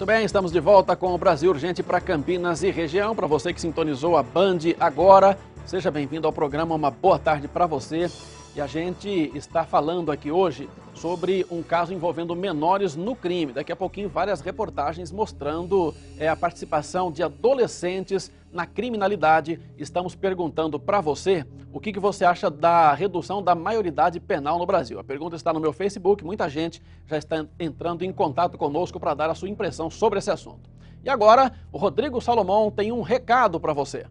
bem, estamos de volta com o Brasil Urgente para Campinas e região. Para você que sintonizou a Band agora, seja bem-vindo ao programa, uma boa tarde para você. E a gente está falando aqui hoje sobre um caso envolvendo menores no crime. Daqui a pouquinho, várias reportagens mostrando a participação de adolescentes na criminalidade. Estamos perguntando para você o que você acha da redução da maioridade penal no Brasil. A pergunta está no meu Facebook, muita gente já está entrando em contato conosco para dar a sua impressão sobre esse assunto. E agora, o Rodrigo Salomão tem um recado para você.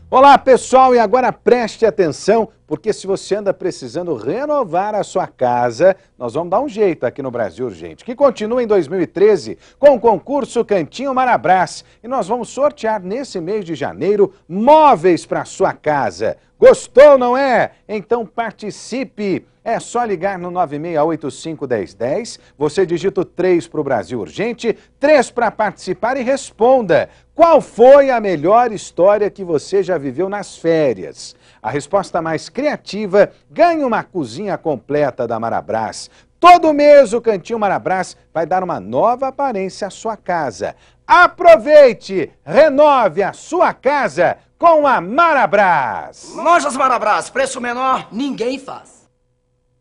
Olá pessoal, e agora preste atenção, porque se você anda precisando renovar a sua casa, nós vamos dar um jeito aqui no Brasil Urgente, que continua em 2013 com o concurso Cantinho Marabras. E nós vamos sortear nesse mês de janeiro móveis para sua casa. Gostou, não é? Então participe! É só ligar no 9685-1010, você digita o 3 para o Brasil Urgente, 3 para participar e responda. Qual foi a melhor história que você já viveu nas férias? A resposta mais criativa ganha uma cozinha completa da Marabras. Todo mês o Cantinho Marabras vai dar uma nova aparência à sua casa. Aproveite! Renove a sua casa com a Marabras! Lojas Marabras, preço menor, ninguém faz.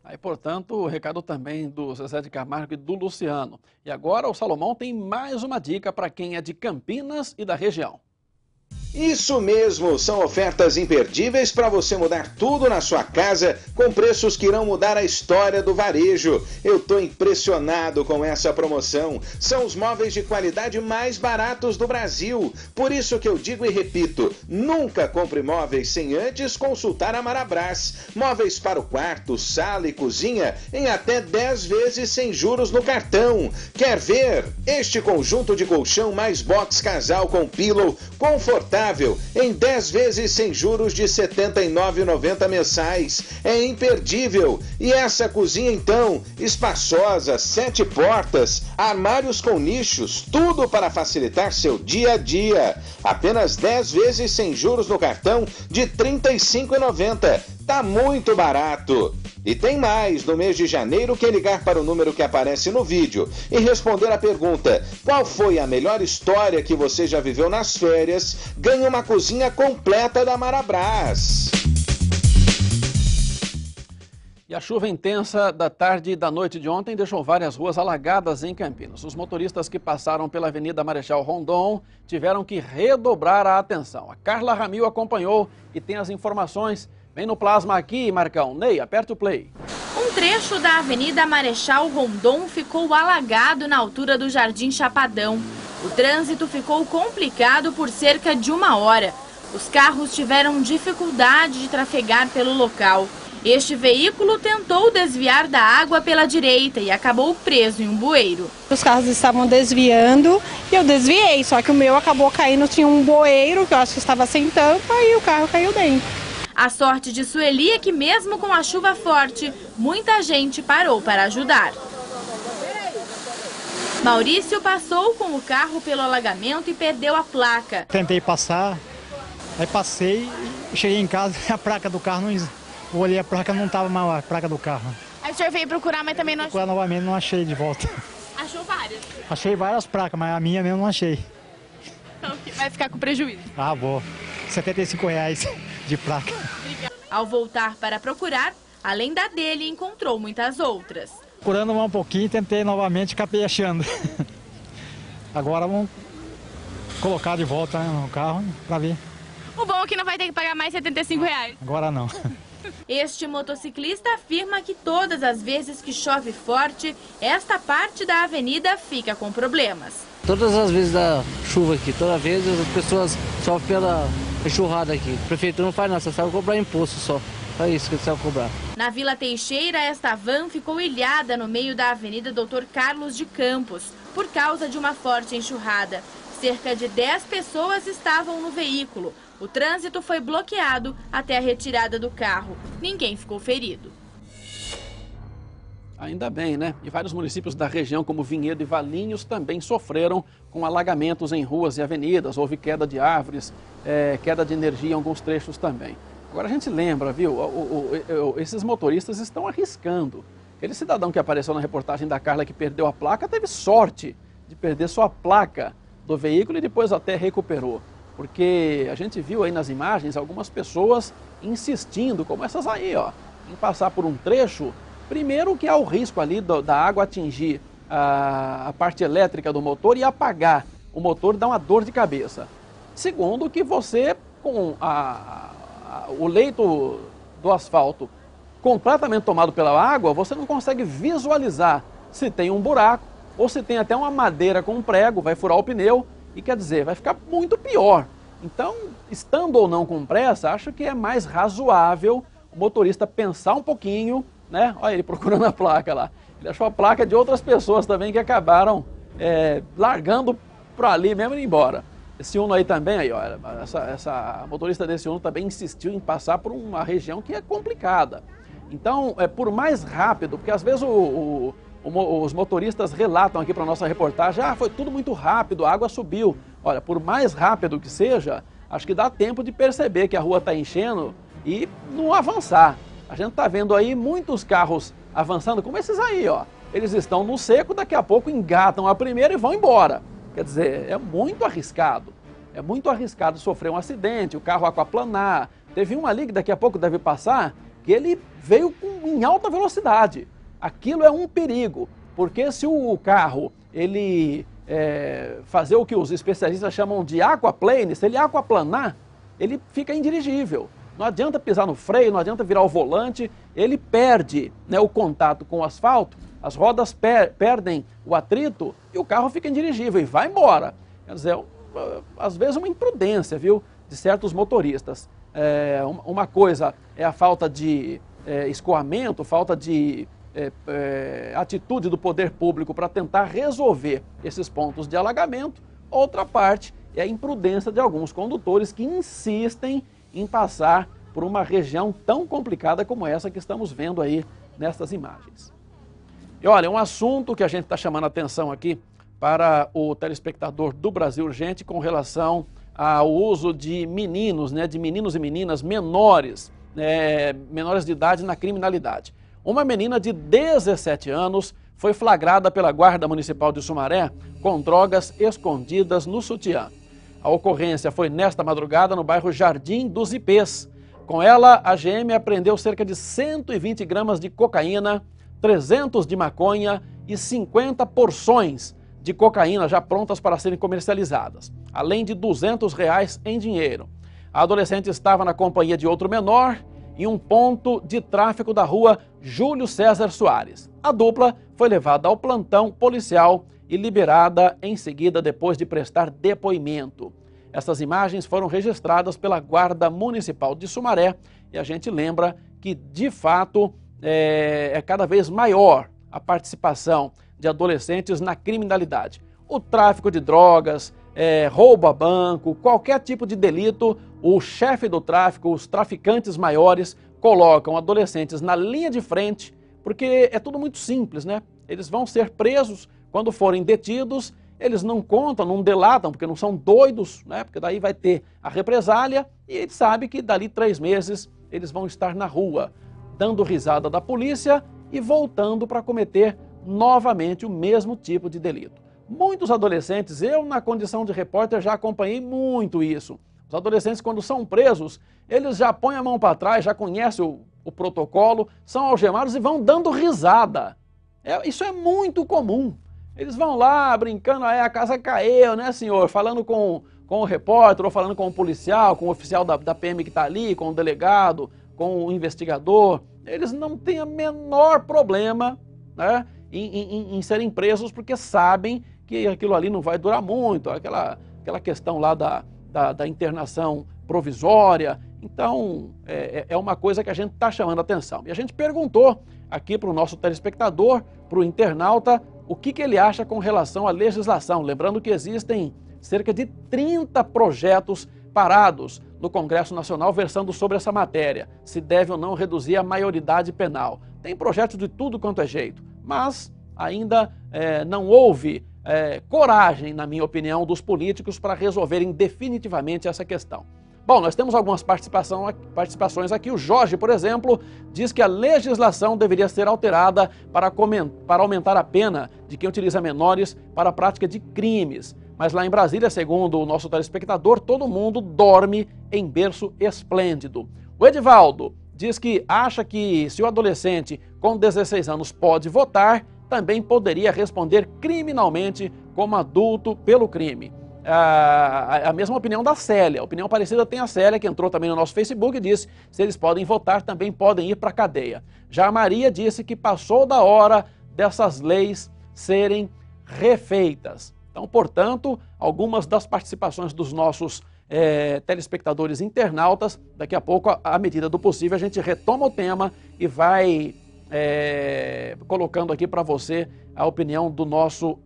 Aí, portanto, o recado também do Zezé de Camargo e do Luciano. E agora o Salomão tem mais uma dica para quem é de Campinas e da região. Isso mesmo, são ofertas imperdíveis para você mudar tudo na sua casa com preços que irão mudar a história do varejo. Eu estou impressionado com essa promoção. São os móveis de qualidade mais baratos do Brasil. Por isso que eu digo e repito, nunca compre móveis sem antes consultar a Marabras. Móveis para o quarto, sala e cozinha em até 10 vezes sem juros no cartão. Quer ver? Este conjunto de colchão mais box casal com pillow confortável em 10 vezes sem juros de R$ 79,90 mensais. É imperdível. E essa cozinha então, espaçosa, 7 portas, armários com nichos, tudo para facilitar seu dia a dia. Apenas 10 vezes sem juros no cartão de R$ 35,90. Tá muito barato. E tem mais, no mês de janeiro, quem ligar para o número que aparece no vídeo e responder a pergunta: qual foi a melhor história que você já viveu nas férias, ganha uma cozinha completa da Marabras. E a chuva intensa da tarde e da noite de ontem deixou várias ruas alagadas em Campinas. Os motoristas que passaram pela Avenida Marechal Rondon tiveram que redobrar a atenção. A Carla Ramil acompanhou e tem as informações. Vem no plasma aqui, Marcão. Ney, aperta o play. Um trecho da Avenida Marechal Rondon ficou alagado na altura do Jardim Chapadão. O trânsito ficou complicado por cerca de 1 hora. Os carros tiveram dificuldade de trafegar pelo local. Este veículo tentou desviar da água pela direita e acabou preso em um bueiro. Os carros estavam desviando e eu desviei, só que o meu acabou caindo, tinha um bueiro que eu acho que estava sem tampa e o carro caiu dentro. A sorte de Sueli é que mesmo com a chuva forte, muita gente parou para ajudar. Maurício passou com o carro pelo alagamento e perdeu a placa. Tentei passar, aí passei, cheguei em casa e a placa do carro, não, olhei a placa, não estava mais a placa do carro. Aí o senhor veio procurar, mas também não achou? Procurar novamente, não achei de volta. Achou várias? Achei várias placas, mas a minha mesmo não achei. Então vai ficar com prejuízo. Ah, vou. R$75 de placa. Ao voltar para procurar, além da dele, encontrou muitas outras. Procurando um pouquinho, tentei novamente, acabei achando. Agora vamos colocar de volta no carro para ver. O bom é que não vai ter que pagar mais R$75. Agora não. Este motociclista afirma que todas as vezes que chove forte, esta parte da avenida fica com problemas. Todas as vezes da chuva aqui, toda vez as pessoas sofrem pela enxurrada aqui. A prefeitura não faz nada, só sabe cobrar imposto só. Só isso que eles sabem cobrar. Na Vila Teixeira, esta van ficou ilhada no meio da Avenida Dr. Carlos de Campos, por causa de uma forte enxurrada. Cerca de 10 pessoas estavam no veículo. O trânsito foi bloqueado até a retirada do carro. Ninguém ficou ferido. Ainda bem, né? E vários municípios da região, como Vinhedo e Valinhos, também sofreram com alagamentos em ruas e avenidas. Houve queda de árvores, queda de energia em alguns trechos também. Agora a gente lembra, viu? Esses motoristas estão arriscando. Aquele cidadão que apareceu na reportagem da Carla que perdeu a placa teve sorte de perder só a placa do veículo e depois até recuperou. Porque a gente viu aí nas imagens algumas pessoas insistindo, como essas aí, ó, em passar por um trecho. Primeiro que há o risco ali da água atingir a parte elétrica do motor e apagar o motor, dá uma dor de cabeça. Segundo que você, com o leito do asfalto completamente tomado pela água, você não consegue visualizar se tem um buraco ou se tem até uma madeira com um prego, vai furar o pneu e quer dizer, vai ficar muito pior. Então, estando ou não com pressa, acho que é mais razoável o motorista pensar um pouquinho, né? Olha ele procurando a placa lá. Ele achou a placa de outras pessoas também que acabaram largando para ali mesmo e ir embora. Esse Uno aí também, aí, olha, essa motorista desse Uno também insistiu em passar por uma região que é complicada. Então, por mais rápido, porque às vezes os motoristas relatam aqui para a nossa reportagem, foi tudo muito rápido, a água subiu. Olha, por mais rápido que seja, acho que dá tempo de perceber que a rua está enchendo e não avançar. A gente está vendo aí muitos carros avançando, como esses aí, ó. Eles estão no seco, daqui a pouco engatam a primeira e vão embora. Quer dizer, é muito arriscado. É muito arriscado sofrer um acidente, o carro aquaplanar. Teve um ali que daqui a pouco deve passar, que ele veio em alta velocidade. Aquilo é um perigo, porque se o carro, ele fazer o que os especialistas chamam de aquaplane, se ele aquaplanar, ele fica indirigível. Não adianta pisar no freio, não adianta virar o volante, ele perde, né, o contato com o asfalto, as rodas perdem o atrito e o carro fica indirigível e vai embora. Quer dizer, às vezes uma imprudência, viu, de certos motoristas. Uma coisa é a falta de escoamento, falta de atitude do poder público para tentar resolver esses pontos de alagamento. Outra parte é a imprudência de alguns condutores que insistem em passar por uma região tão complicada como essa que estamos vendo aí nessas imagens. E olha, um assunto que a gente está chamando a atenção aqui para o telespectador do Brasil Urgente com relação ao uso de meninos, né, de meninos e meninas menores, menores de idade na criminalidade. Uma menina de 17 anos foi flagrada pela Guarda Municipal de Sumaré com drogas escondidas no sutiã. A ocorrência foi nesta madrugada no bairro Jardim dos Ipês. Com ela, a GM apreendeu cerca de 120 gramas de cocaína, 300 de maconha e 50 porções de cocaína já prontas para serem comercializadas, além de R$200 em dinheiro. A adolescente estava na companhia de outro menor em um ponto de tráfico da rua Júlio César Soares. A dupla foi levada ao plantão policial e liberada em seguida depois de prestar depoimento. Essas imagens foram registradas pela Guarda Municipal de Sumaré e a gente lembra que, de fato, é cada vez maior a participação de adolescentes na criminalidade. O tráfico de drogas, roubo a banco, qualquer tipo de delito, o chefe do tráfico, os traficantes maiores, colocam adolescentes na linha de frente, porque é tudo muito simples, né? Eles vão ser presos, quando forem detidos, eles não contam, não delatam, porque não são doidos, né? Porque daí vai ter a represália e ele sabe que dali 3 meses eles vão estar na rua, dando risada da polícia e voltando para cometer novamente o mesmo tipo de delito. Muitos adolescentes, eu na condição de repórter já acompanhei muito isso. Os adolescentes, quando são presos, eles já põem a mão para trás, já conhecem o protocolo, são algemados e vão dando risada. Isso é muito comum. Eles vão lá brincando, a casa caiu, né, senhor? Falando com o repórter, ou falando com o policial, com o oficial da PM que está ali, com o delegado, com o investigador. Eles não têm o menor problema, né, em serem presos, porque sabem que aquilo ali não vai durar muito, aquela questão lá da internação provisória. Então, é uma coisa que a gente está chamando a atenção. E a gente perguntou aqui para o nosso telespectador, para o internauta, o que ele acha com relação à legislação. Lembrando que existem cerca de 30 projetos parados no Congresso Nacional versando sobre essa matéria, se deve ou não reduzir a maioridade penal. Tem projetos de tudo quanto é jeito, mas ainda não houve coragem, na minha opinião, dos políticos para resolverem definitivamente essa questão. Bom, nós temos algumas participações aqui. O Jorge, por exemplo, diz que a legislação deveria ser alterada para aumentar a pena de quem utiliza menores para a prática de crimes. Mas lá em Brasília, segundo o nosso telespectador, todo mundo dorme em berço esplêndido. O Edivaldo diz que acha que se o adolescente com 16 anos pode votar, também poderia responder criminalmente como adulto pelo crime. A mesma opinião da Célia, opinião parecida tem a Célia, que entrou também no nosso Facebook e disse que se eles podem votar, também podem ir para a cadeia. Já a Maria disse que passou da hora dessas leis serem refeitas. Então, portanto, algumas das participações dos nossos telespectadores internautas, daqui a pouco, à medida do possível, a gente retoma o tema e vai colocando aqui para você a opinião do nosso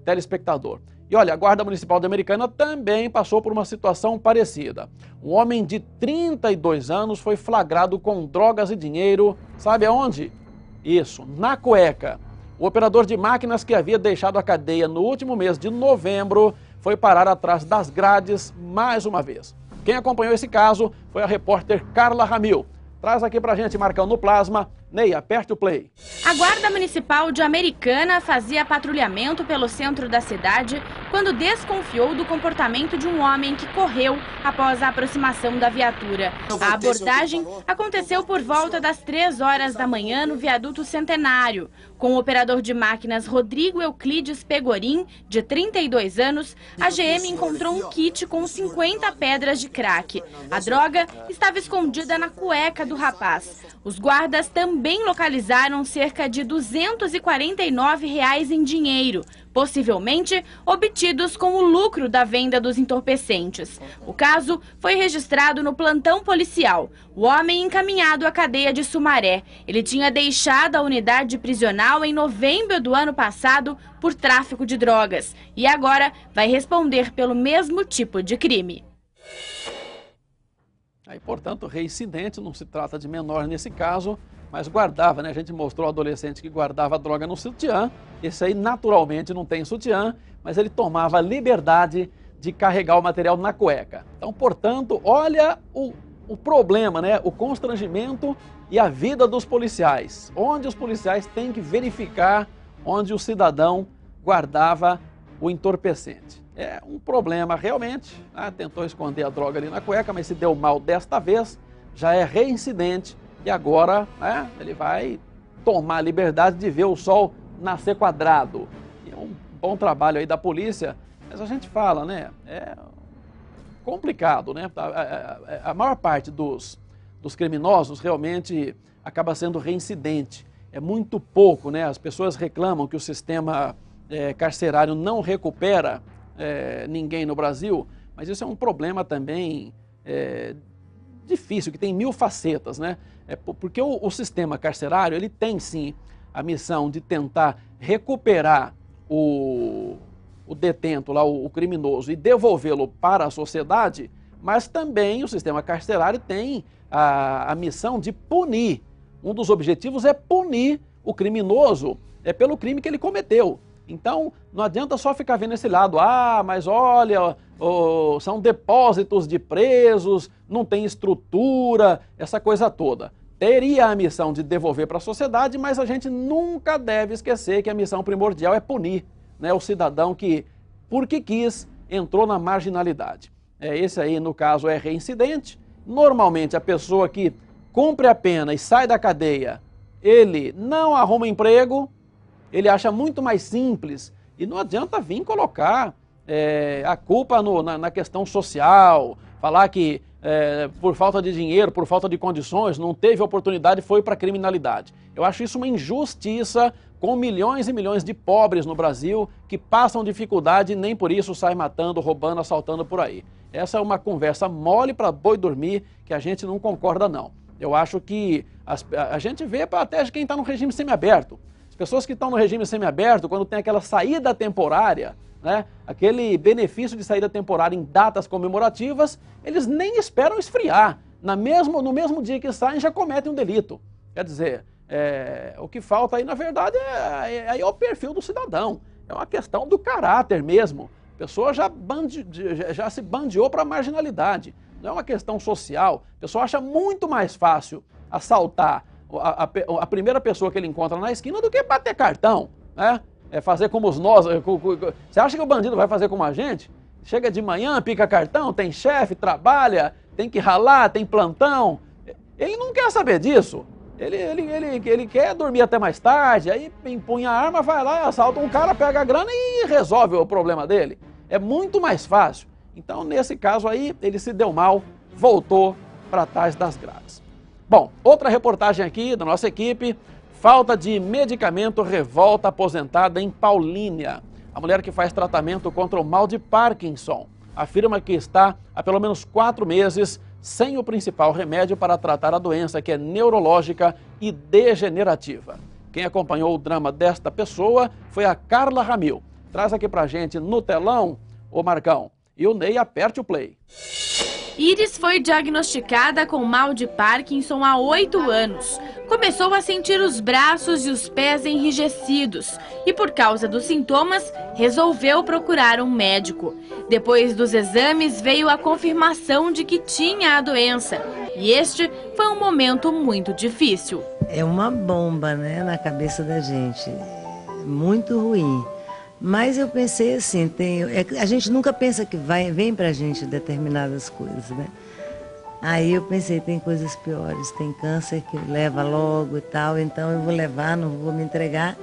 telespectador. E olha, a Guarda Municipal de Americana também passou por uma situação parecida. Um homem de 32 anos foi flagrado com drogas e dinheiro, sabe aonde? Isso, na cueca. O operador de máquinas que havia deixado a cadeia no último mês de novembro foi parar atrás das grades mais uma vez. Quem acompanhou esse caso foi a repórter Carla Ramil. Traz aqui pra gente, Marcão, no Plasma. Ney, aperte o play. A Guarda Municipal de Americana fazia patrulhamento pelo centro da cidade quando desconfiou do comportamento de um homem que correu após a aproximação da viatura. A abordagem aconteceu por volta das 3 horas da manhã no viaduto Centenário. Com o operador de máquinas Rodrigo Euclides Pegorim, de 32 anos, a GM encontrou um kit com 50 pedras de crack. A droga estava escondida na cueca do rapaz. Os guardas também localizaram cerca de R$ 249 em dinheiro, possivelmente obtidos com o lucro da venda dos entorpecentes. O caso foi registrado no plantão policial. O homem encaminhado à cadeia de Sumaré. Ele tinha deixado a unidade prisional em novembro do ano passado por tráfico de drogas e agora vai responder pelo mesmo tipo de crime. Aí, portanto, reincidente, não se trata de menor nesse caso, mas guardava, né? A gente mostrou o adolescente que guardava a droga no sutiã. Esse aí, naturalmente, não tem sutiã, mas ele tomava a liberdade de carregar o material na cueca. Então, portanto, olha o problema, né? O constrangimento e a vida dos policiais. Onde os policiais têm que verificar onde o cidadão guardava o entorpecente. É um problema realmente, né? Tentou esconder a droga ali na cueca, mas se deu mal desta vez, já é reincidente e agora, né, ele vai tomar a liberdade de ver o sol nascer quadrado. E é um bom trabalho aí da polícia, mas a gente fala, né, é complicado, né? A maior parte dos criminosos realmente acaba sendo reincidente. É muito pouco, né? As pessoas reclamam que o sistema carcerário não recupera ninguém no Brasil, mas isso é um problema também difícil, que tem 1000 facetas, né? Porque o sistema carcerário, ele tem sim a missão de tentar recuperar o detento, lá, o criminoso, e devolvê-lo para a sociedade, mas também o sistema carcerário tem a missão de punir. Um dos objetivos é punir o criminoso pelo crime que ele cometeu. Então, não adianta só ficar vendo esse lado, mas olha, são depósitos de presos, não tem estrutura, essa coisa toda. Teria a missão de devolver para a sociedade, mas a gente nunca deve esquecer que a missão primordial é punir, né, o cidadão que, porque quis, entrou na marginalidade. Esse aí, no caso, é reincidente. Normalmente, a pessoa que cumpre a pena e sai da cadeia, ele não arruma emprego, ele acha muito mais simples e não adianta vir colocar a culpa na questão social, falar que por falta de dinheiro, por falta de condições, não teve oportunidade e foi para a criminalidade. Eu acho isso uma injustiça com milhões e milhões de pobres no Brasil que passam dificuldade e nem por isso saem matando, roubando, assaltando por aí. Essa é uma conversa mole para boi dormir que a gente não concorda não. Eu acho que a gente vê até quem está no regime semiaberto. As pessoas que estão no regime semiaberto, quando tem aquela saída temporária, né, aquele benefício de saída temporária em datas comemorativas, eles nem esperam esfriar. No mesmo dia que saem, já cometem um delito. Quer dizer, o que falta aí, na verdade, é o perfil do cidadão. É uma questão do caráter mesmo. A pessoa já se bandeou para a marginalidade. não é uma questão social. O pessoal acha muito mais fácil assaltar a primeira pessoa que ele encontra na esquina do que bater cartão, né? É fazer como nós. Você acha que o bandido vai fazer como a gente? Chega de manhã, pica cartão, tem chefe, trabalha, tem que ralar, tem plantão. Ele não quer saber disso. Ele quer dormir até mais tarde, aí empunha a arma, vai lá e assalta um cara, pega a grana e resolve o problema dele. É muito mais fácil. Então, nesse caso aí, ele se deu mal, voltou para trás das grades. Bom, outra reportagem aqui da nossa equipe. Falta de medicamento revolta aposentada em Paulínia. A mulher que faz tratamento contra o mal de Parkinson afirma que está há pelo menos 4 meses sem o principal remédio para tratar a doença, que é neurológica e degenerativa. Quem acompanhou o drama desta pessoa foi a Carla Ramil. Traz aqui pra gente no telão, ô Marcão. E o Ney, aperte o play. Iris foi diagnosticada com mal de Parkinson há 8 anos. Começou a sentir os braços e os pés enrijecidos e, por causa dos sintomas, resolveu procurar um médico. Depois dos exames, veio a confirmação de que tinha a doença. E este foi um momento muito difícil. É uma bomba, né, na cabeça da gente. Muito ruim. Mas eu pensei assim, a gente nunca pensa que vem pra gente determinadas coisas, né? Aí eu pensei, tem coisas piores, tem câncer que leva logo e tal, então eu vou levar, não vou me entregar.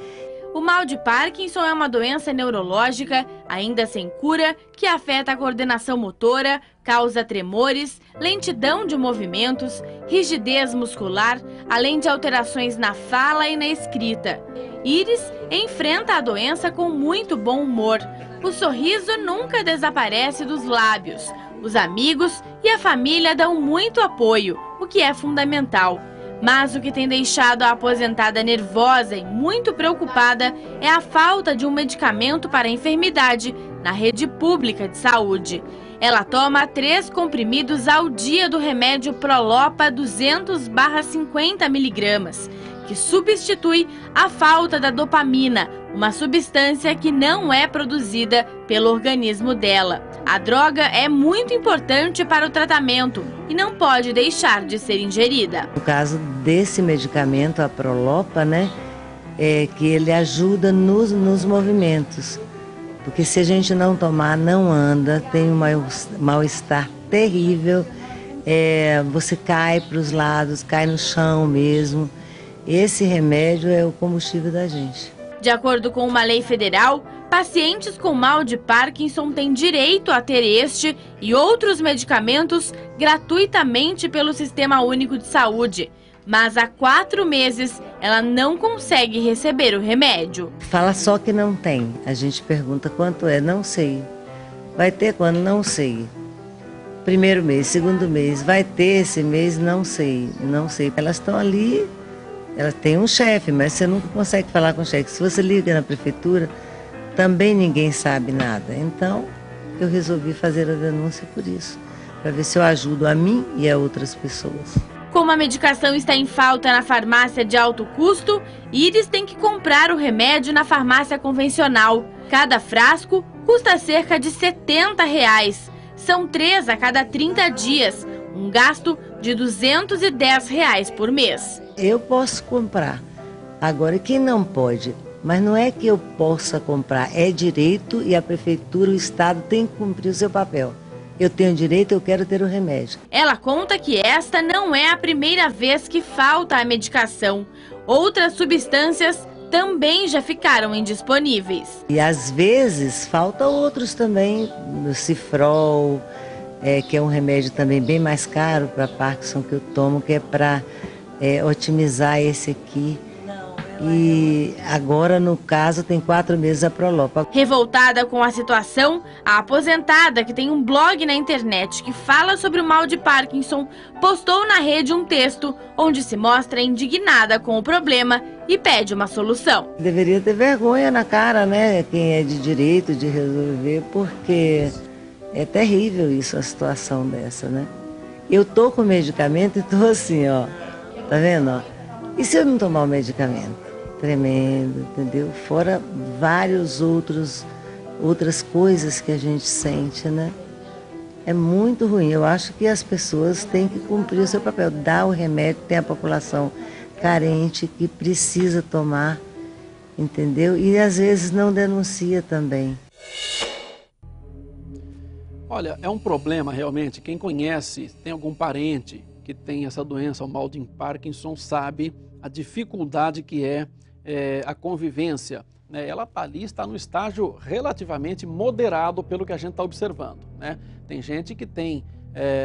O mal de Parkinson é uma doença neurológica, ainda sem cura, que afeta a coordenação motora, causa tremores, lentidão de movimentos, rigidez muscular, além de alterações na fala e na escrita. Iris enfrenta a doença com muito bom humor. O sorriso nunca desaparece dos lábios. Os amigos e a família dão muito apoio, o que é fundamental. Mas o que tem deixado a aposentada nervosa e muito preocupada é a falta de um medicamento para a enfermidade na rede pública de saúde. Ela toma 3 comprimidos ao dia do remédio Prolopa 200/50 miligramas, que substitui a falta da dopamina, uma substância que não é produzida pelo organismo dela. A droga é muito importante para o tratamento e não pode deixar de ser ingerida. No caso desse medicamento, a Prolopa, né, é que ele ajuda nos movimentos. Porque se a gente não tomar, não anda, tem um mal-estar terrível, você cai para os lados, cai no chão mesmo. Esse remédio é o combustível da gente. De acordo com uma lei federal, pacientes com mal de Parkinson têm direito a ter este e outros medicamentos gratuitamente pelo Sistema Único de Saúde. Mas há 4 meses ela não consegue receber o remédio. Fala só que não tem. A gente pergunta quanto é, não sei. Vai ter quando? Não sei. Primeiro mês, segundo mês, vai ter esse mês? Não sei, não sei. Elas estão ali, elas têm um chefe, mas você nunca consegue falar com o chefe. Se você liga na prefeitura, também ninguém sabe nada. Então, eu resolvi fazer a denúncia por isso, para ver se eu ajudo a mim e a outras pessoas. Como a medicação está em falta na farmácia de alto custo, Iris tem que comprar o remédio na farmácia convencional. Cada frasco custa cerca de R$70. São 3 a cada 30 dias, um gasto de R$210 por mês. Eu posso comprar. Agora, quem não pode, mas não é que eu possa comprar, é direito e a prefeitura, o Estado tem que cumprir o seu papel. Eu tenho direito, eu quero ter o remédio. Ela conta que esta não é a primeira vez que falta a medicação. Outras substâncias também já ficaram indisponíveis. E às vezes falta outros também, no Cifrol, que é um remédio também bem mais caro para Parkinson que eu tomo, que é para otimizar esse aqui. E agora, no caso, tem 4 meses a Prolopa. Revoltada com a situação, a aposentada, que tem um blog na internet que fala sobre o mal de Parkinson, postou na rede um texto onde se mostra indignada com o problema e pede uma solução. Deveria ter vergonha na cara, né? Quem é de direito de resolver, porque é terrível isso, a situação dessa, né? Eu tô com medicamento e tô assim, ó. Tá vendo, ó? E se eu não tomar o medicamento? Tremendo, entendeu? Fora várias outras coisas que a gente sente, né? É muito ruim. Eu acho que as pessoas têm que cumprir o seu papel, dar o remédio, tem a população carente que precisa tomar, entendeu? E às vezes não denuncia também. Olha, é um problema realmente. Quem conhece, tem algum parente que tem essa doença, o mal de Parkinson, sabe a dificuldade que é a convivência. Né? Ela ali está no estágio relativamente moderado pelo que a gente está observando. Né? Tem gente que tem,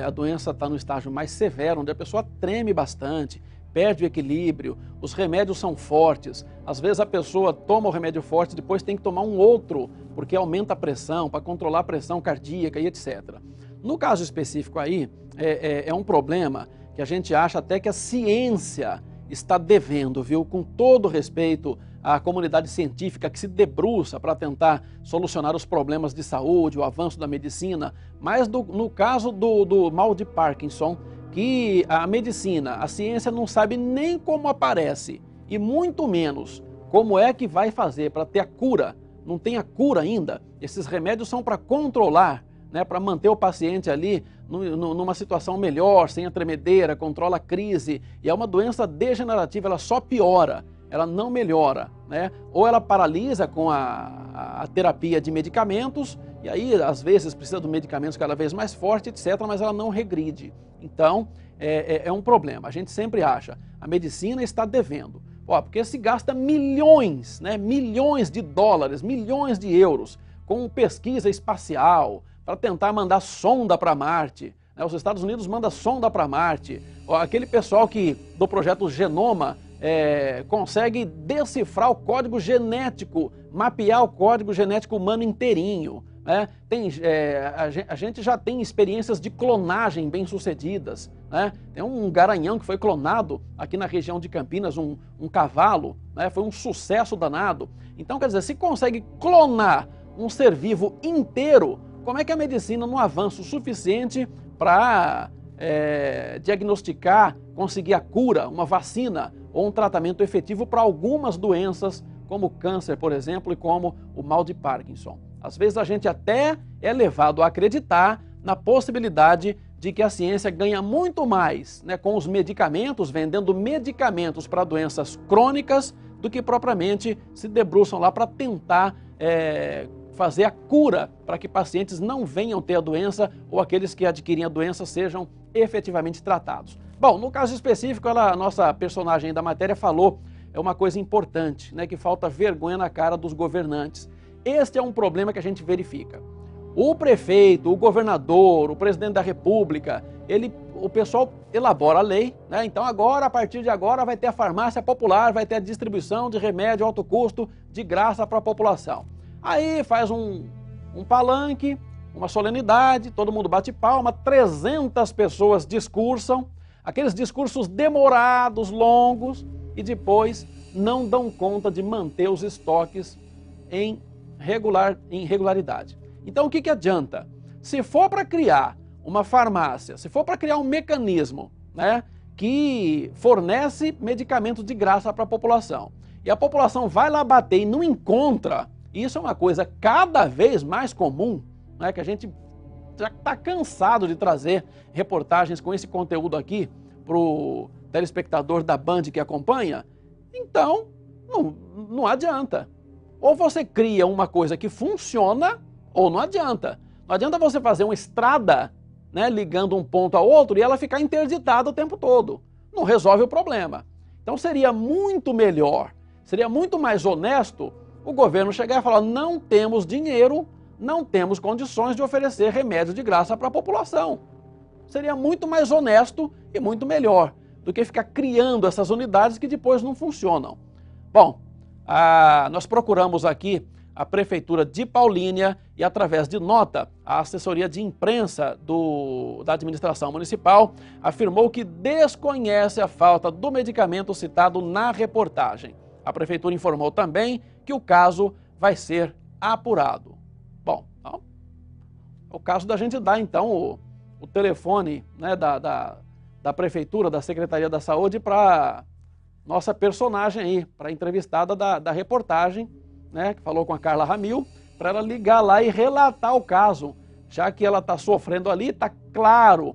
a doença está no estágio mais severo, onde a pessoa treme bastante, perde o equilíbrio, os remédios são fortes. Às vezes a pessoa toma o remédio forte, depois tem que tomar um outro, porque aumenta a pressão, para controlar a pressão cardíaca e etc. No caso específico aí, é um problema que a gente acha até que a ciência está devendo, viu? Com todo respeito à comunidade científica que se debruça para tentar solucionar os problemas de saúde, o avanço da medicina, mas no caso do mal de Parkinson, que a medicina, a ciência não sabe nem como aparece e muito menos como é que vai fazer para ter a cura. Não tem a cura ainda. Esses remédios são para controlar, né, para manter o paciente ali numa situação melhor, sem a tremedeira, controla a crise. E é uma doença degenerativa, ela só piora, ela não melhora, né? Ou ela paralisa com a terapia de medicamentos, e aí às vezes precisa de medicamentos cada vez mais fortes, etc., mas ela não regride. Então, é um problema. A gente sempre acha, a medicina está devendo. Porque se gasta milhões, né, milhões de dólares, milhões de euros com pesquisa espacial, para tentar mandar sonda para Marte. Os Estados Unidos mandam sonda para Marte. Aquele pessoal do projeto Genoma consegue decifrar o código genético, mapear o código genético humano inteirinho. Né? A gente já tem experiências de clonagem bem-sucedidas. Né? Tem um garanhão que foi clonado aqui na região de Campinas, um cavalo, né? Foi um sucesso danado. Então, quer dizer, se consegue clonar um ser vivo inteiro, como é que a medicina não avança o suficiente para diagnosticar, conseguir a cura, uma vacina ou um tratamento efetivo para algumas doenças, como o câncer, por exemplo, e como o mal de Parkinson? Às vezes a gente até é levado a acreditar na possibilidade de que a ciência ganha muito mais, né, com os medicamentos, vendendo medicamentos para doenças crônicas, do que propriamente se debruçam lá para tentar fazer a cura para que pacientes não venham ter a doença ou aqueles que adquirem a doença sejam efetivamente tratados. Bom, no caso específico, a nossa personagem da matéria falou uma coisa importante, né, que falta vergonha na cara dos governantes. Este é um problema que a gente verifica. O prefeito, o governador, o presidente da república, o pessoal elabora a lei, né? Então agora, a partir de agora, vai ter a farmácia popular, vai ter a distribuição de remédio alto custo de graça para a população. Aí faz um palanque, uma solenidade, todo mundo bate palma, 300 pessoas discursam, aqueles discursos demorados, longos, e depois não dão conta de manter os estoques em regularidade. Então o que adianta? Se for para criar uma farmácia, se for para criar um mecanismo, né, que fornece medicamentos de graça para a população, e a população vai lá bater e não encontra, isso é uma coisa cada vez mais comum, né, que a gente já está cansado de trazer reportagens com esse conteúdo aqui para o telespectador da Band que acompanha. Então, não adianta. Ou você cria uma coisa que funciona, ou não adianta. Não adianta você fazer uma estrada, né, ligando um ponto ao outro e ela ficar interditada o tempo todo. Não resolve o problema. Então seria muito melhor, seria muito mais honesto o governo chegar e falar: não temos dinheiro, não temos condições de oferecer remédio de graça para a população. Seria muito mais honesto e muito melhor do que ficar criando essas unidades que depois não funcionam. Bom, nós procuramos aqui a Prefeitura de Paulínia e, através de nota, a assessoria de imprensa da administração municipal afirmou que desconhece a falta do medicamento citado na reportagem. A Prefeitura informou também que o caso vai ser apurado. Bom, então, é o caso da gente dar, então, o telefone, né, da Prefeitura, da Secretaria da Saúde, para nossa personagem aí, para a entrevistada da reportagem, né, que falou com a Carla Ramil, para ela ligar lá e relatar o caso. já que ela está sofrendo ali, está claro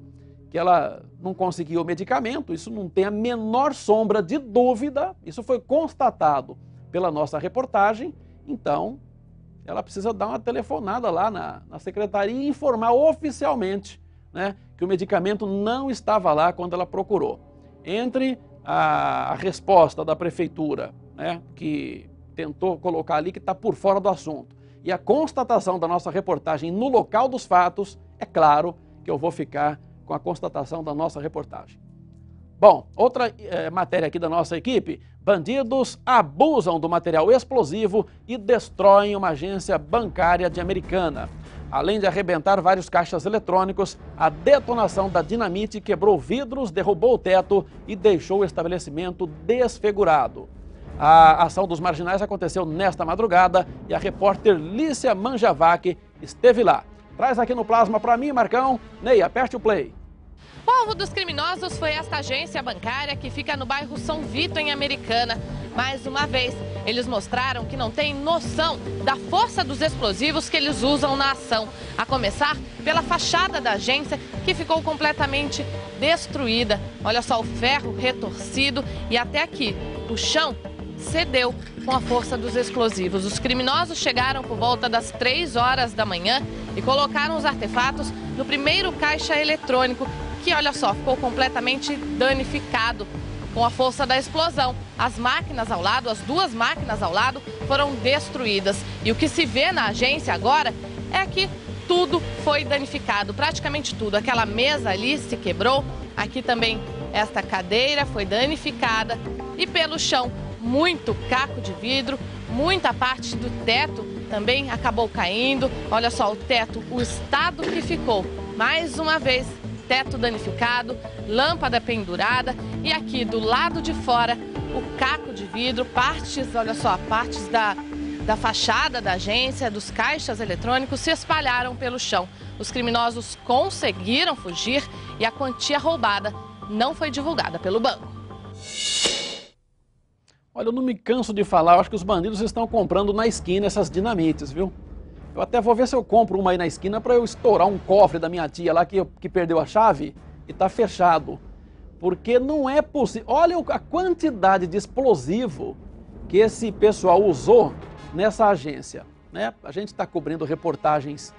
que ela não conseguiu o medicamento, isso não tem a menor sombra de dúvida, isso foi constatado pela nossa reportagem, então ela precisa dar uma telefonada lá na secretaria e informar oficialmente, né, que o medicamento não estava lá quando ela procurou. Entre a resposta da prefeitura, né, que tentou colocar ali que está por fora do assunto, e a constatação da nossa reportagem no local dos fatos, é claro que eu vou ficar com a constatação da nossa reportagem. Bom, outra matéria aqui da nossa equipe: bandidos abusam do material explosivo e destroem uma agência bancária de Americana. Além de arrebentar vários caixas eletrônicos, a detonação da dinamite quebrou vidros, derrubou o teto e deixou o estabelecimento desfigurado. A ação dos marginais aconteceu nesta madrugada e a repórter Lícia Manjavac esteve lá. Traz aqui no plasma para mim, Marcão. Ney, aperte o play. O alvo dos criminosos foi esta agência bancária que fica no bairro São Vito, em Americana. Mais uma vez, eles mostraram que não têm noção da força dos explosivos que eles usam na ação. A começar pela fachada da agência, que ficou completamente destruída. Olha só o ferro retorcido e até aqui, o chão cedeu com a força dos explosivos. Os criminosos chegaram por volta das 3 horas da manhã e colocaram os artefatos no primeiro caixa eletrônico, que, olha só, ficou completamente danificado com a força da explosão. As máquinas ao lado, as 2 máquinas ao lado, foram destruídas. E o que se vê na agência agora é que tudo foi danificado, praticamente tudo. Aquela mesa ali se quebrou, aqui também esta cadeira foi danificada e pelo chão muito caco de vidro, muita parte do teto também acabou caindo. Olha só o teto, o estado que ficou. Mais uma vez, teto danificado, lâmpada pendurada e aqui do lado de fora o caco de vidro, partes, olha só, partes da fachada da agência, dos caixas eletrônicos se espalharam pelo chão. Os criminosos conseguiram fugir e a quantia roubada não foi divulgada pelo banco. Olha, eu não me canso de falar, eu acho que os bandidos estão comprando na esquina essas dinamites, viu? Eu até vou ver se eu compro uma aí na esquina para eu estourar um cofre da minha tia lá que perdeu a chave e está fechado. Porque não é possível. Olha a quantidade de explosivo que esse pessoal usou nessa agência, né? A gente está cobrindo reportagens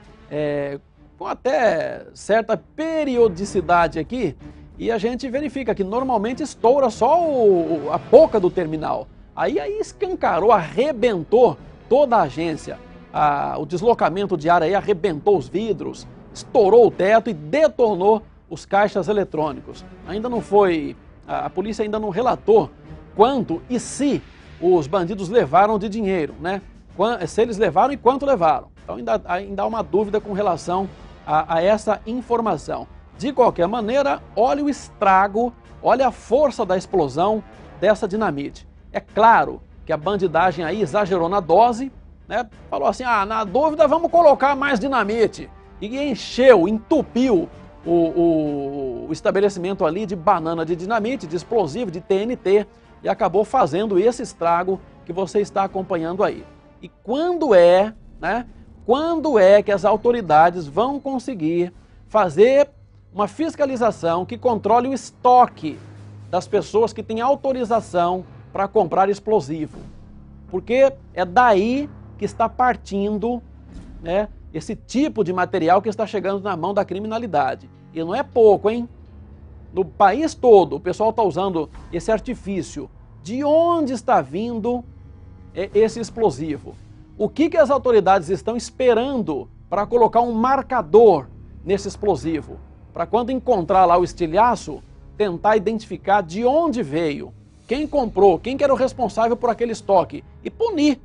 com até certa periodicidade aqui e a gente verifica que normalmente estoura só a boca do terminal. Aí escancarou, arrebentou toda a agência. O deslocamento de ar aí arrebentou os vidros, estourou o teto e detonou os caixas eletrônicos. Ainda não foi, a polícia ainda não relatou quanto e se os bandidos levaram de dinheiro, né? Se eles levaram e quanto levaram. Então ainda há uma dúvida com relação a essa informação. De qualquer maneira, olha o estrago, olha a força da explosão dessa dinamite. É claro que a bandidagem aí exagerou na dose, né? Falou assim, na dúvida vamos colocar mais dinamite. E encheu, entupiu o estabelecimento ali de banana de dinamite, de explosivo, de TNT, e acabou fazendo esse estrago que você está acompanhando aí. E quando né? Quando é que as autoridades vão conseguir fazer uma fiscalização que controle o estoque das pessoas que têm autorização para comprar explosivo? Porque é daí que está partindo, né, esse tipo de material que está chegando na mão da criminalidade. E não é pouco, hein? No país todo, o pessoal está usando esse artifício. De onde está vindo esse explosivo? O que as autoridades estão esperando para colocar um marcador nesse explosivo? Para quando encontrar lá o estilhaço, tentar identificar de onde veio, quem comprou, quem que era o responsável por aquele estoque e punir.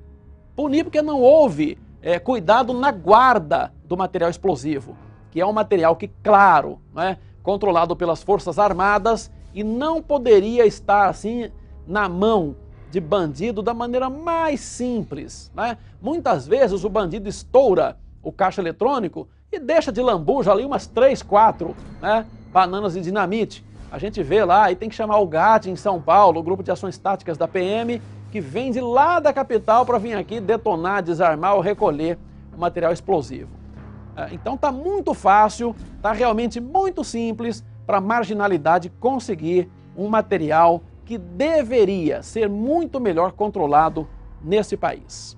Punir porque não houve cuidado na guarda do material explosivo, que é um material que, claro, né, controlado pelas Forças Armadas e não poderia estar assim na mão de bandido da maneira mais simples, né? Muitas vezes o bandido estoura o caixa eletrônico e deixa de lambuja ali umas 3, 4, né, bananas de dinamite. A gente vê lá e tem que chamar o GAT em São Paulo, o Grupo de Ações Táticas da PM, que vem de lá da capital para vir aqui detonar, desarmar ou recolher o material explosivo. Então está muito fácil, está realmente muito simples para a marginalidade conseguir um material que deveria ser muito melhor controlado nesse país.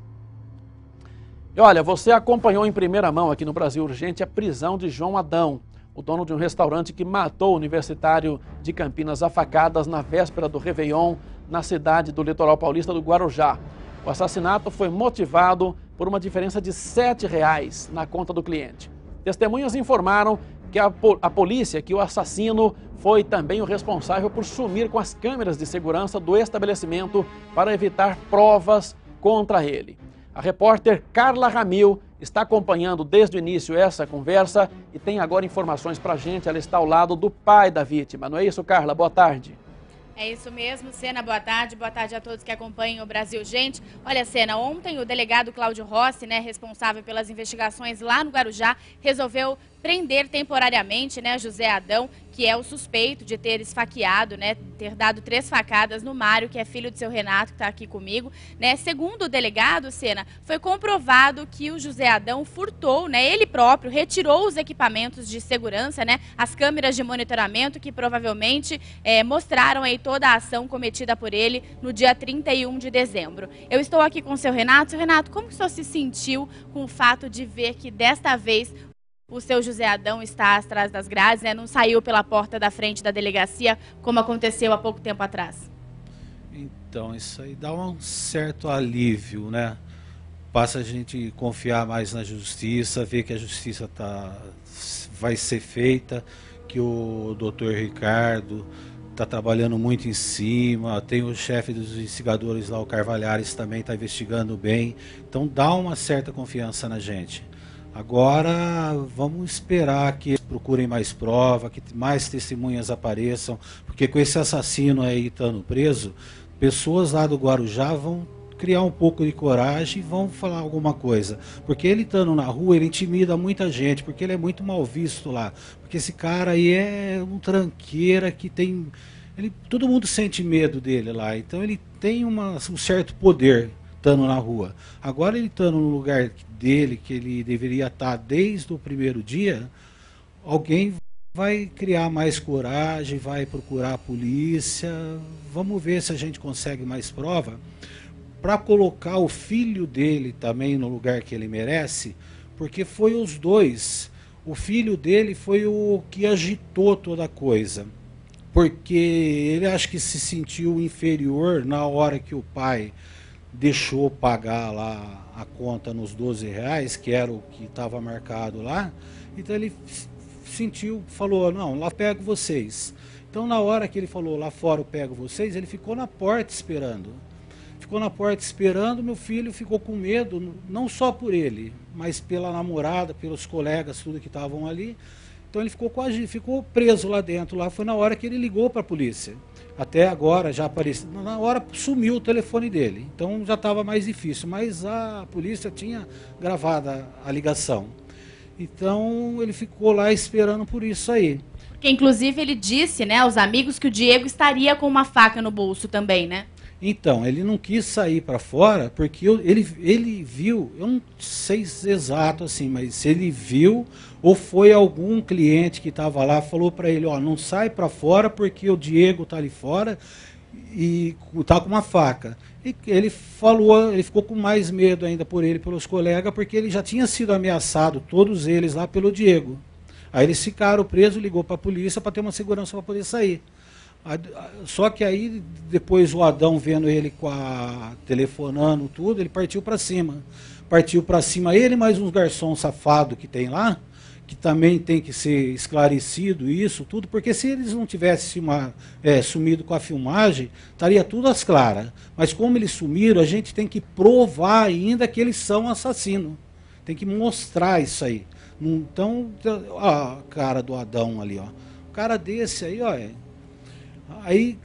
E olha, você acompanhou em primeira mão aqui no Brasil Urgente a prisão de João Adão, o dono de um restaurante que matou o universitário de Campinas a facadas na véspera do Réveillon na cidade do litoral paulista do Guarujá. O assassinato foi motivado por uma diferença de R$ 7,00 na conta do cliente. Testemunhas informaram que a polícia, que o assassino foi também o responsável por sumir com as câmeras de segurança do estabelecimento para evitar provas contra ele. A repórter Carla Ramil está acompanhando desde o início essa conversa e tem agora informações para a gente. Ela está ao lado do pai da vítima. Não é isso, Carla? Boa tarde. É isso mesmo, Sena, boa tarde a todos que acompanham o Brasil Gente. Olha, Sena, ontem o delegado Cláudio Rossi, responsável pelas investigações lá no Guarujá, resolveu prender temporariamente, José Adão, que é o suspeito de ter esfaqueado, ter dado 3 facadas no Mário, que é filho do seu Renato, que está aqui comigo, Segundo o delegado, Sena, foi comprovado que o José Adão furtou, ele próprio retirou os equipamentos de segurança, as câmeras de monitoramento que provavelmente mostraram aí toda a ação cometida por ele no dia 31 de dezembro. Eu estou aqui com o seu Renato. Seu Renato, como que o senhor se sentiu com o fato de ver que desta vez o seu José Adão está atrás das grades, não saiu pela porta da frente da delegacia, como aconteceu há pouco tempo atrás? Então, isso aí dá um certo alívio, Passa a gente confiar mais na justiça, ver que a justiça vai ser feita, que o doutor Ricardo está trabalhando muito em cima, tem o chefe dos investigadores lá, o Carvalhares, também está investigando bem. Então dá uma certa confiança na gente. Agora vamos esperar que eles procurem mais prova, que mais testemunhas apareçam, porque com esse assassino aí estando preso, pessoas lá do Guarujá vão criar um pouco de coragem e vão falar alguma coisa. Porque ele estando na rua, ele intimida muita gente, porque ele é muito mal visto lá. Porque esse cara aí é um tranqueira que tem... todo mundo sente medo dele lá, então ele tem um certo poder estando na rua. Agora ele estando no lugar dele, que ele deveria estar desde o primeiro dia, alguém vai criar mais coragem, vai procurar a polícia. Vamos ver se a gente consegue mais prova para colocar o filho dele também no lugar que ele merece, porque foi os dois. O filho dele foi o que agitou toda a coisa, porque ele acho que se sentiu inferior na hora que o pai deixou pagar lá a conta nos R$12, que era o que estava marcado lá. Então ele falou, não, lá pego vocês. Então na hora que ele falou, lá fora eu pego vocês, ele ficou na porta esperando. Ficou na porta esperando, meu filho ficou com medo, não só por ele, mas pela namorada, pelos colegas, tudo que estavam ali. Então ele ficou preso lá dentro. Lá foi na hora que ele ligou para a polícia. Até agora já apareceu. Na hora sumiu o telefone dele. Então já estava mais difícil. Mas a polícia tinha gravado a ligação. Então ele ficou lá esperando por isso aí. Porque inclusive ele disse, aos amigos que o Diego estaria com uma faca no bolso também, Então, ele não quis sair para fora porque ele viu, eu não sei exato assim, mas ele viu ou foi algum cliente que estava lá, falou para ele, não sai para fora porque o Diego está ali fora e está com uma faca. E ele ficou com mais medo ainda por ele, pelos colegas, porque ele já tinha sido ameaçado, todos eles lá, pelo Diego. Aí eles ficaram presos, ligou para a polícia para ter uma segurança para poder sair. Só que aí, depois o Adão vendo ele telefonando tudo, ele partiu para cima. Partiu para cima ele, mais uns garçons safados que tem lá, que também tem que ser esclarecido isso, tudo, porque se eles não tivessem sumido com a filmagem, estaria tudo às claras. Mas como eles sumiram, a gente tem que provar ainda que eles são assassinos. Tem que mostrar isso aí. Então, a cara do Adão ali, o cara desse aí, aí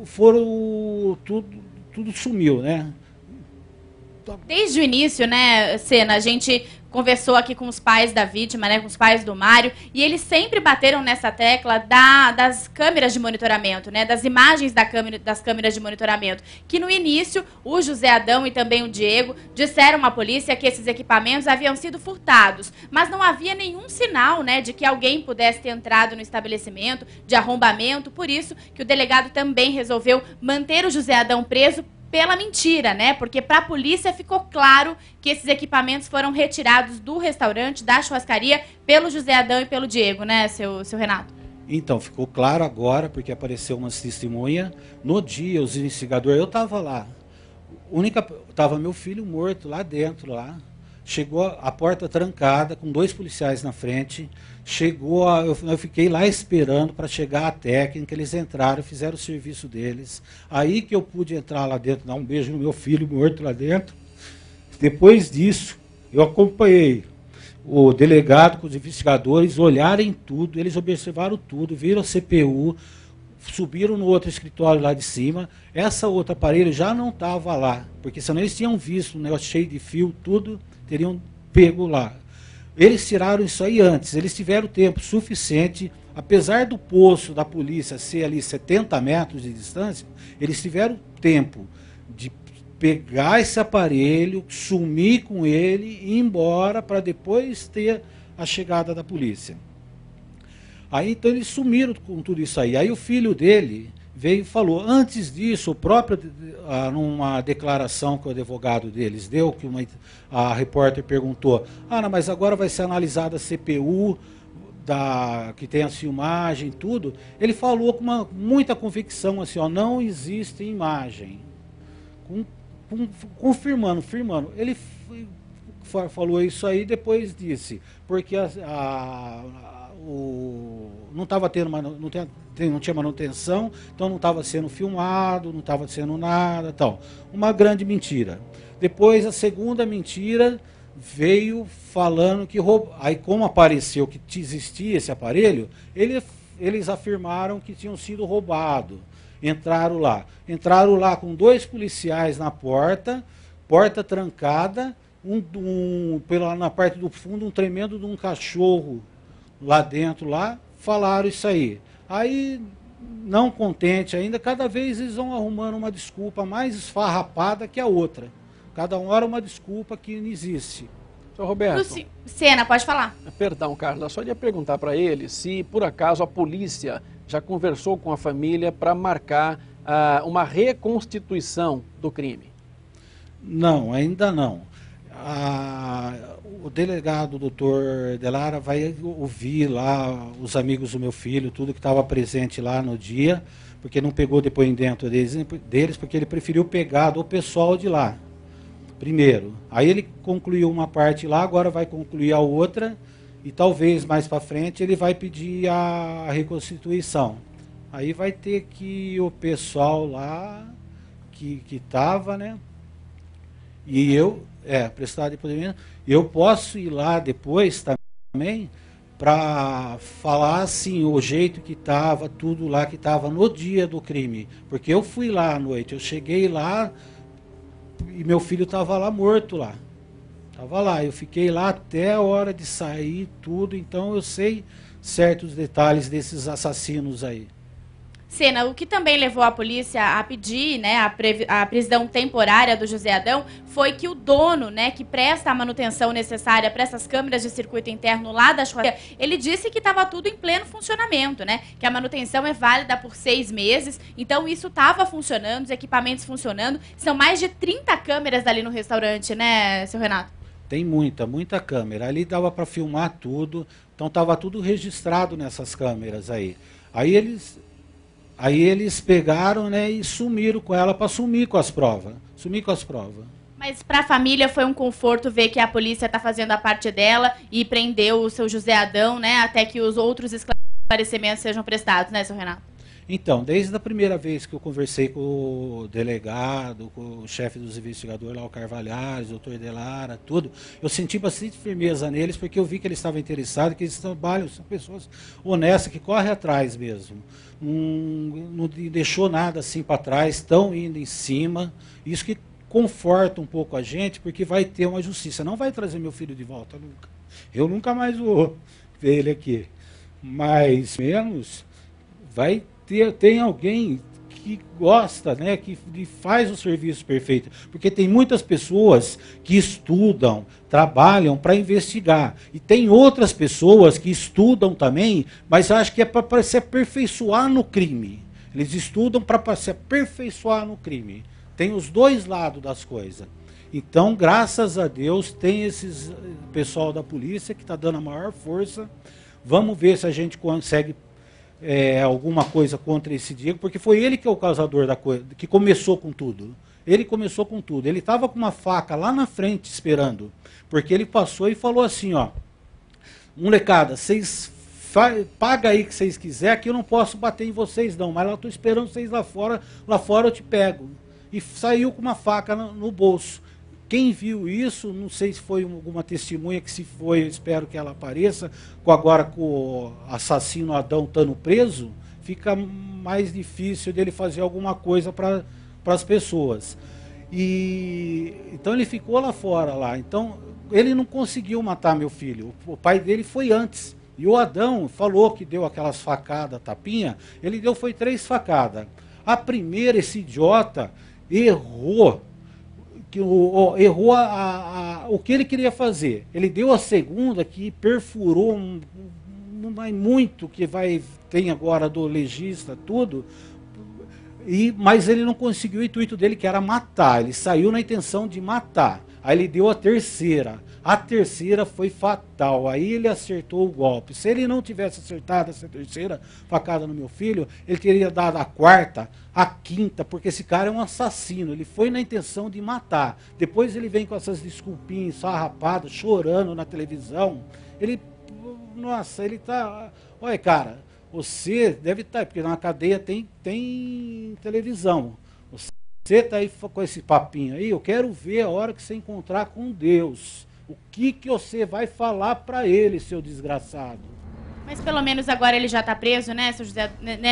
foram, tudo sumiu, Desde o início, Sena, a gente conversou aqui com os pais da vítima, né, com os pais do Mário, e eles sempre bateram nessa tecla das câmeras de monitoramento, né, das imagens das câmeras de monitoramento, que no início o José Adão e também o Diego disseram à polícia que esses equipamentos haviam sido furtados, mas não havia nenhum sinal, né, de que alguém pudesse ter entrado no estabelecimento, de arrombamento, por isso que o delegado também resolveu manter o José Adão preso pela mentira, né? Porque para a polícia ficou claro que esses equipamentos foram retirados do restaurante, da churrascaria, pelo José Adão e pelo Diego, né, seu Renato? Então, ficou claro agora, porque apareceu uma testemunha. No dia, os investigadores, eu estava lá. Estava meu filho morto lá dentro, lá. Chegou a porta trancada, com 2 policiais na frente. Eu fiquei lá esperando para chegar a técnica, eles entraram, fizeram o serviço deles. Aí que eu pude entrar lá dentro, dar um beijo no meu filho morto lá dentro. Depois disso, eu acompanhei o delegado com os investigadores, olharem tudo, eles observaram tudo, viram a CPU, subiram no outro escritório lá de cima. Essa outra aparelho já não estava lá, porque senão eles tinham visto um negócio cheio de fio, tudo, teriam pego lá. Eles tiraram isso aí antes, eles tiveram tempo suficiente, apesar do posto da polícia ser ali 70 metros de distância, eles tiveram tempo de pegar esse aparelho, sumir com ele e ir embora para depois ter a chegada da polícia. Aí então eles sumiram com tudo isso aí. Aí o filho dele veio e falou, antes disso, o próprio, numa declaração que o advogado deles deu, que a repórter perguntou, mas agora vai ser analisada a CPU, que tem a filmagem, tudo. Ele falou com muita convicção, assim, não existe imagem. Confirmando. Ele falou isso aí, depois disse, porque não estava tendo não tinha manutenção, então não estava sendo filmado, não estava sendo nada, tal. Uma grande mentira. Depois a segunda mentira veio falando que aí como apareceu que existia esse aparelho, eles afirmaram que tinham sido roubados. Entraram lá com 2 policiais na porta trancada, na parte do fundo um tremendo de um cachorro lá dentro, falaram isso aí. Aí, não contente ainda, cada vez eles vão arrumando uma desculpa mais esfarrapada que a outra. Cada hora uma desculpa que não existe. Seu Roberto. Sena, pode falar. Perdão, Carla, só ia perguntar para ele se, por acaso, a polícia já conversou com a família para marcar uma reconstituição do crime. Não, ainda não. O delegado, o doutor Delara, vai ouvir lá os amigos do meu filho, tudo que estava presente lá no dia, porque não pegou depoimento deles, porque ele preferiu pegar do pessoal de lá, primeiro. Aí ele concluiu uma parte lá, agora vai concluir a outra, e talvez mais para frente ele vai pedir a reconstituição. Aí vai ter que o pessoal lá que estava, né? E eu, prestar depoimento, eu posso ir lá depois também para falar assim, o jeito que estava, tudo lá que estava no dia do crime. Porque eu fui lá à noite, eu cheguei lá e meu filho estava lá morto lá. Estava lá, eu fiquei lá até a hora de sair, tudo, então eu sei certos detalhes desses assassinos aí. Sena, o que também levou a polícia a pedir, né, a prisão temporária do José Adão foi que o dono, né, que presta a manutenção necessária para essas câmeras de circuito interno lá da churrascaria, ele disse que estava tudo em pleno funcionamento, né, que a manutenção é válida por 6 meses, então isso estava funcionando, os equipamentos funcionando. São mais de 30 câmeras ali no restaurante, né, seu Renato? Tem muita câmera. Ali dava para filmar tudo, então estava tudo registrado nessas câmeras aí. Aí eles pegaram, né, e sumiram com ela para sumir com as provas. Mas para a família foi um conforto ver que a polícia está fazendo a parte dela e prendeu o seu José Adão, né, até que os outros esclarecimentos sejam prestados, né, seu Renato? Então, desde a primeira vez que eu conversei com o delegado, com o chefe dos investigadores lá, o Carvalhares, o doutor Delara, tudo, eu senti bastante firmeza neles, porque eu vi que eles estavam interessados, que eles trabalham, são pessoas honestas, que correm atrás mesmo. Não deixou nada assim para trás, estão indo em cima, isso que conforta um pouco a gente, porque vai ter uma justiça. Não vai trazer meu filho de volta nunca. Eu nunca mais vou ver ele aqui. Mas menos vai ter, tem alguém que gosta, né, que faz o serviço perfeito. Porque tem muitas pessoas que estudam, trabalham para investigar. E tem outras pessoas que estudam também, mas acho que é para se aperfeiçoar no crime. Eles estudam para se aperfeiçoar no crime. Tem os dois lados das coisas. Então, graças a Deus, tem esses pessoal da polícia que está dando a maior força. Vamos ver se a gente consegue alguma coisa contra esse Diego, porque foi ele que é o causador da coisa, que começou com tudo. Ele começou com tudo. Ele estava com uma faca lá na frente esperando, porque ele passou e falou assim, ó, molecada, vocês paga aí que vocês quiserem, que eu não posso bater em vocês não, mas eu estou esperando vocês lá fora eu te pego. E saiu com uma faca no bolso. Quem viu isso, não sei se foi alguma testemunha, que se foi, eu espero que ela apareça, agora com o assassino Adão estando preso, fica mais difícil dele fazer alguma coisa para as pessoas. Então ele ficou lá fora, lá. Então ele não conseguiu matar meu filho, o pai dele foi antes. E o Adão falou que deu aquelas facadas, tapinha, ele deu foi 3 facadas. A primeira, esse idiota, errou o que ele queria fazer. Ele deu a segunda, que perfurou muito que tem agora do legista, tudo, mas ele não conseguiu o intuito dele, que era matar. Ele saiu na intenção de matar. Aí ele deu a terceira. A terceira foi fatal. Aí ele acertou o golpe. Se ele não tivesse acertado essa terceira facada no meu filho, ele teria dado a quarta, a quinta, porque esse cara é um assassino. Ele foi na intenção de matar. Depois ele vem com essas desculpinhas, sarrapadas, chorando na televisão. Nossa, ele tá... Olha, cara, você deve estar, porque na cadeia tem televisão. Você está aí com esse papinho aí, eu quero ver a hora que você encontrar com Deus. O que você vai falar para ele, seu desgraçado? Mas pelo menos agora ele já está preso, né,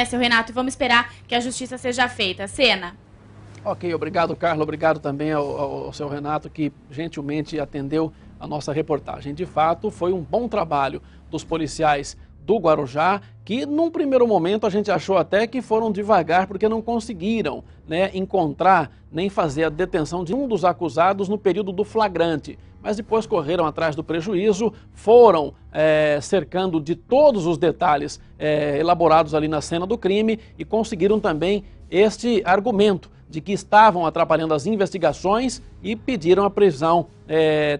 seu Renato? E vamos esperar que a justiça seja feita. Cena. Ok, obrigado, Carla. Obrigado também ao seu Renato, que gentilmente atendeu a nossa reportagem. De fato, foi um bom trabalho dos policiais do Guarujá, que num primeiro momento a gente achou até que foram devagar, porque não conseguiram, né, encontrar nem fazer a detenção de um dos acusados no período do flagrante. Mas depois correram atrás do prejuízo, foram cercando de todos os detalhes elaborados ali na cena do crime e conseguiram também este argumento de que estavam atrapalhando as investigações e pediram a prisão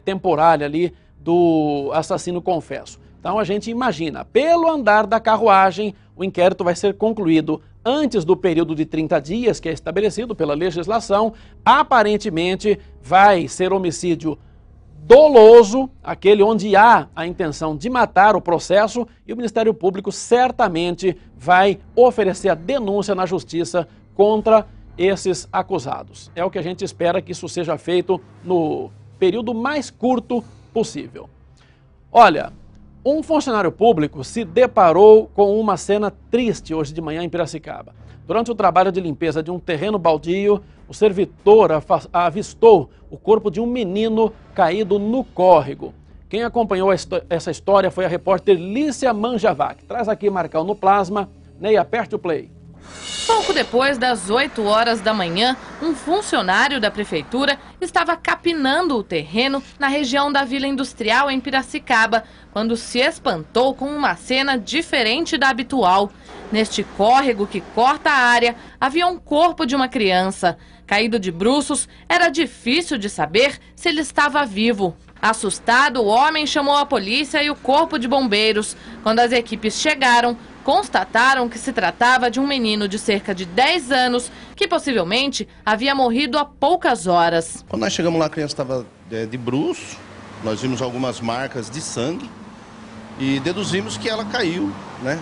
temporária ali do assassino confesso. Então a gente imagina, pelo andar da carruagem, o inquérito vai ser concluído antes do período de 30 dias que é estabelecido pela legislação. Aparentemente vai ser homicídio doloso, aquele onde há a intenção de matar o processo, e o Ministério Público certamente vai oferecer a denúncia na justiça contra esses acusados. É o que a gente espera que isso seja feito no período mais curto possível. Olha, um funcionário público se deparou com uma cena triste hoje de manhã em Piracicaba. Durante o trabalho de limpeza de um terreno baldio, o servidor avistou o corpo de um menino caído no córrego. Quem acompanhou essa história foi a repórter Lícia Manjavac. Traz aqui, Marcão, no plasma. Ney, aperte o play. Pouco depois das 8 horas da manhã, um funcionário da prefeitura estava capinando o terreno na região da Vila Industrial, em Piracicaba, quando se espantou com uma cena diferente da habitual. Neste córrego que corta a área, havia um corpo de uma criança. Caído de bruços, era difícil de saber se ele estava vivo. Assustado, o homem chamou a polícia e o corpo de bombeiros. Quando as equipes chegaram, constataram que se tratava de um menino de cerca de 10 anos, que possivelmente havia morrido há poucas horas. Quando nós chegamos lá, a criança estava de bruço, nós vimos algumas marcas de sangue e deduzimos que ela caiu, né?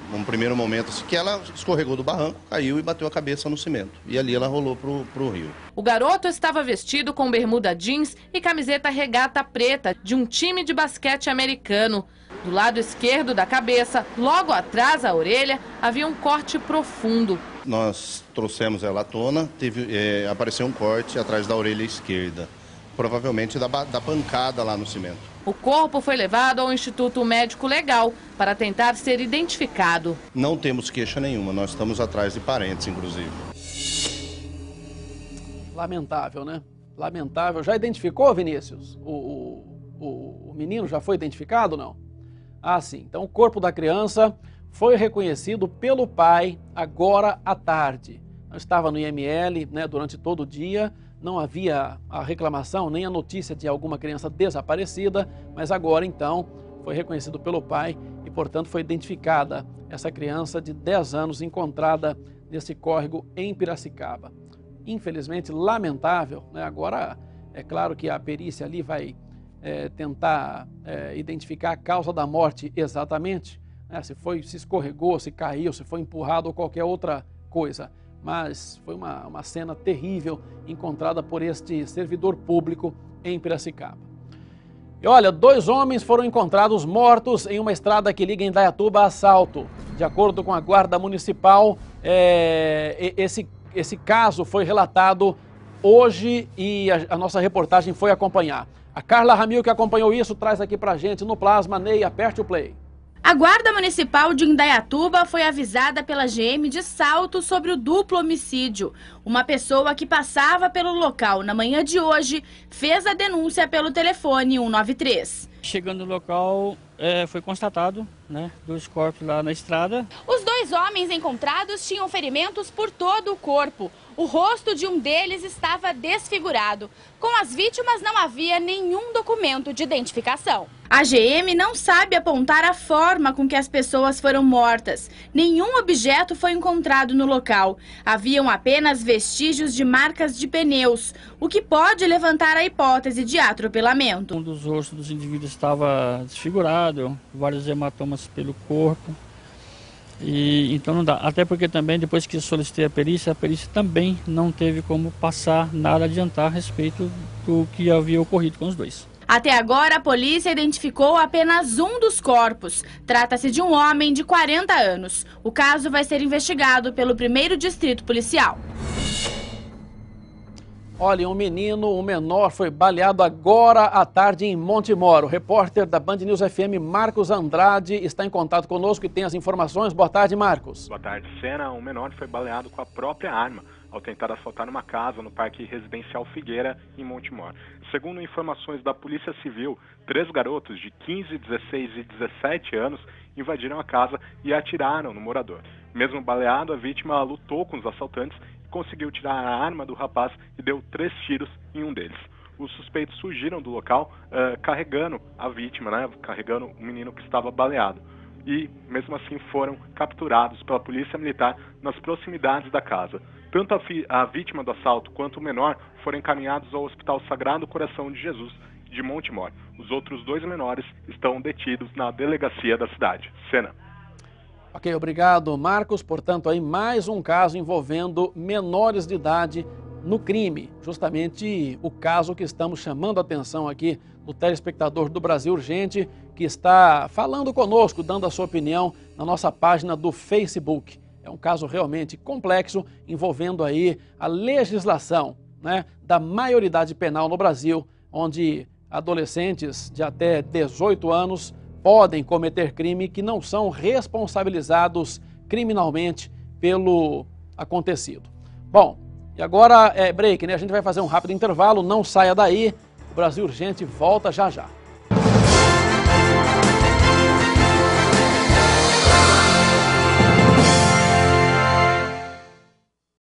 Num primeiro momento, assim, que ela escorregou do barranco, caiu e bateu a cabeça no cimento. E ali ela rolou pro rio. O garoto estava vestido com bermuda jeans e camiseta regata preta de um time de basquete americano. Do lado esquerdo da cabeça, logo atrás da orelha, havia um corte profundo. nós trouxemos ela à tona, apareceu um corte atrás da orelha esquerda, provavelmente da pancada lá no cimento. O corpo foi levado ao Instituto Médico Legal para tentar ser identificado. Não temos queixa nenhuma, nós estamos atrás de parentes, inclusive. Lamentável, né? Lamentável. Já identificou, Vinícius? O menino já foi identificado ou não? Ah, sim. Então o corpo da criança foi reconhecido pelo pai agora à tarde. Não estava no IML, né, durante todo o dia, não havia a reclamação nem a notícia de alguma criança desaparecida, mas agora então foi reconhecido pelo pai e, portanto, foi identificada essa criança de 10 anos encontrada nesse córrego em Piracicaba. Infelizmente, lamentável, né? Agora é claro que a perícia ali vai tentar identificar a causa da morte exatamente, né? Se escorregou, se caiu, se foi empurrado ou qualquer outra coisa. Mas foi uma cena terrível encontrada por este servidor público em Piracicaba. E olha, 2 homens foram encontrados mortos em uma estrada que liga Indaiatuba a Salto. De acordo com a Guarda Municipal, esse caso foi relatado hoje e a nossa reportagem foi acompanhar. A Carla Ramil, que acompanhou isso, traz aqui pra gente no Plasma. Ney, aperte o play. A Guarda Municipal de Indaiatuba foi avisada pela GM de Salto sobre o duplo homicídio. Uma pessoa que passava pelo local na manhã de hoje fez a denúncia pelo telefone 193. Chegando no local, foi constatado, né, 2 corpos lá na estrada. Os 2 homens encontrados tinham ferimentos por todo o corpo. O rosto de um deles estava desfigurado. Com as vítimas não havia nenhum documento de identificação. A GM não sabe apontar a forma com que as pessoas foram mortas. Nenhum objeto foi encontrado no local. Haviam apenas vestígios de marcas de pneus, o que pode levantar a hipótese de atropelamento. Um dos rostos dos indivíduos estava desfigurado, vários hematomas pelo corpo. E então não dá, até porque também depois que solicitei a perícia também não teve como passar nada, adiantar a respeito do que havia ocorrido com os 2. Até agora, a polícia identificou apenas um dos corpos. Trata-se de um homem de 40 anos. O caso vai ser investigado pelo 1º Distrito Policial. Olha, um menor, foi baleado agora à tarde em Montemor. O repórter da Band News FM, Marcos Andrade, está em contato conosco e tem as informações. Boa tarde, Marcos. Boa tarde, Sena. Um menor foi baleado com a própria arma ao tentar assaltar uma casa no Parque Residencial Figueira, em Montemor. Segundo informações da Polícia Civil, 3 garotos de 15, 16 e 17 anos invadiram a casa e atiraram no morador. Mesmo baleado, a vítima lutou com os assaltantes, conseguiu tirar a arma do rapaz e deu 3 tiros em um deles. Os suspeitos fugiram do local carregando a vítima, né, carregando o menino que estava baleado. E, mesmo assim, foram capturados pela Polícia Militar nas proximidades da casa. Tanto a vítima do assalto quanto o menor foram encaminhados ao Hospital Sagrado Coração de Jesus de Montemor. Os outros 2 menores estão detidos na delegacia da cidade. Sena. Ok, obrigado, Marcos. Portanto, aí mais um caso envolvendo menores de idade no crime. Justamente o caso que estamos chamando a atenção aqui do telespectador do Brasil Urgente, que está falando conosco, dando a sua opinião na nossa página do Facebook. É um caso realmente complexo, envolvendo aí a legislação, né, da maioridade penal no Brasil, onde adolescentes de até 18 anos podem cometer crime que não são responsabilizados criminalmente pelo acontecido. Bom, e agora é break, né? A gente vai fazer um rápido intervalo, não saia daí. O Brasil Urgente volta já já.